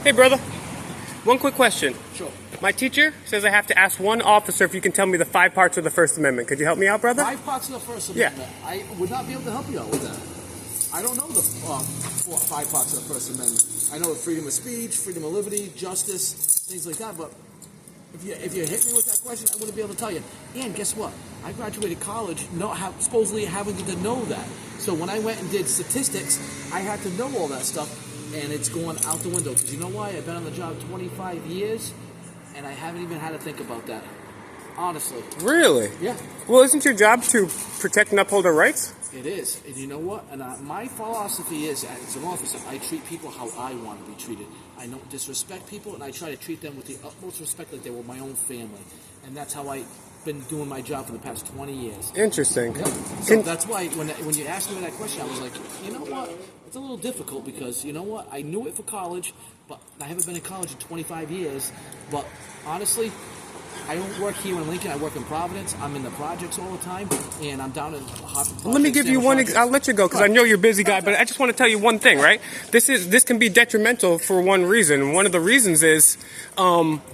Hey, brother. One quick question. Sure. My teacher says I have to ask one officer if you can tell me the 5 parts of the First Amendment. Could you help me out, brother? 5 parts of the First Amendment. Yeah. I would not be able to help you out with that. I don't know the 5 parts of the First Amendment. I know freedom of speech, freedom of liberty, justice, things like that. But if you hit me with that question, I wouldn't be able to tell you. And guess what? I graduated college supposedly having to know that. So when I went and did statistics, I had to know all that stuff. And it's going out the window. Because you know why? I've been on the job 25 years, and I haven't even had to think about that. Honestly. Really? Yeah. Well, isn't your job to protect and uphold our rights? It is. And you know what? And my philosophy is, as an officer, I treat people how I want to be treated. I don't disrespect people, and I try to treat them with the utmost respect like they were my own family. And that's how I've been doing my job for the past 20 years. Interesting. Yep. So that's why when you asked me that question, I was like, you know what? It's a little difficult because, you know what? I knew it for college, but I haven't been in college in 25 years. But honestly, I don't work here in Lincoln. I work in Providence. I'm in the projects all the time, and I'm down in Hartford. Let me give you one. I'll let you go because I know you're a busy guy, but I just want to tell you one thing, right? This can be detrimental for one reason. One of the reasons is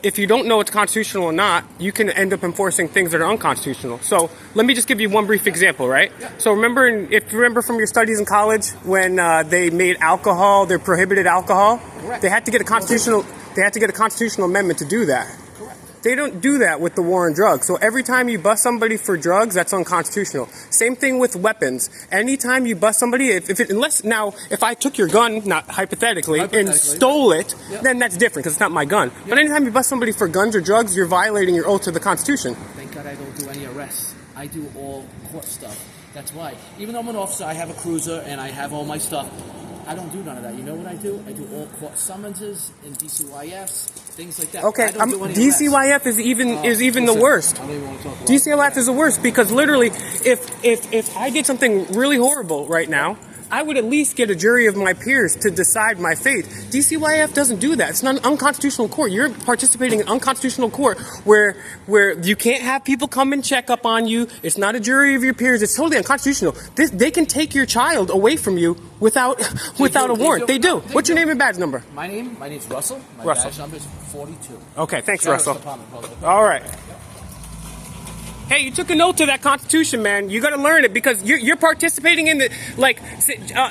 if you don't know it's constitutional or not, you can end up enforcing things that are unconstitutional. So let me just give you one brief example, right? Yeah. So if you remember from your studies in college when they made alcohol, they prohibited alcohol. Correct. They had to get a constitutional amendment to do that. They don't do that with the war on drugs. So every time you bust somebody for drugs, that's unconstitutional. Same thing with weapons. Anytime you bust somebody, if I took your gun, not hypothetically, and stole it, then that's different because it's not my gun. But anytime you bust somebody for guns or drugs, you're violating your oath to the Constitution. Thank God I don't do any arrests. I do all court stuff. That's why. Even though I'm an officer, I have a cruiser and I have all my stuff. I don't do none of that. You know what I do? I do all court summonses and DCYFs, things like that. Okay, DCYF is even the worst. I don't even want to talk about DCYF is the worst because literally, if I did something really horrible right now, I would at least get a jury of my peers to decide my fate. DCYF doesn't do that. It's not an unconstitutional court. You're participating in unconstitutional court where you can't have people come and check up on you. It's not a jury of your peers. It's totally unconstitutional. They can take your child away from you without a warrant. They do. What's your name and badge number? My name's Russell. My badge number is 42. Okay, thanks, Russell. All right. Hey, you took a note to that Constitution, man. You got to learn it because you're participating in the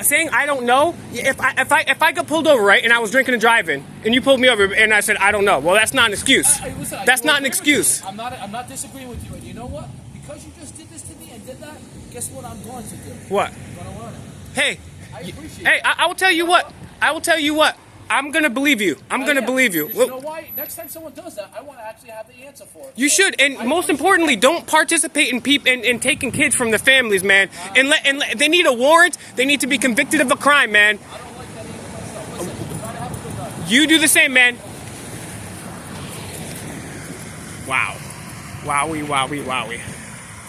saying I don't know. If I got pulled over, right, and I was drinking and driving, and you pulled me over, and I said I don't know. Well, that's not an excuse. Listen, that's not an excuse. I'm not disagreeing with you. And you know what? Because you just did this to me and did that, guess what I'm going to do? What? I'm going to learn it. Hey. I appreciate it. Hey, I will tell you what. I'm going to believe you. I'm going to believe you. You know why? Next time someone does that, I want to actually have the answer for it. You should. And most importantly, don't participate in taking kids from the families, man. And they need a warrant. They need to be convicted of a crime, man. I don't like that either myself. Listen, try to have a good night. You do the same, man. Wow. Wowie, wowie, wowie.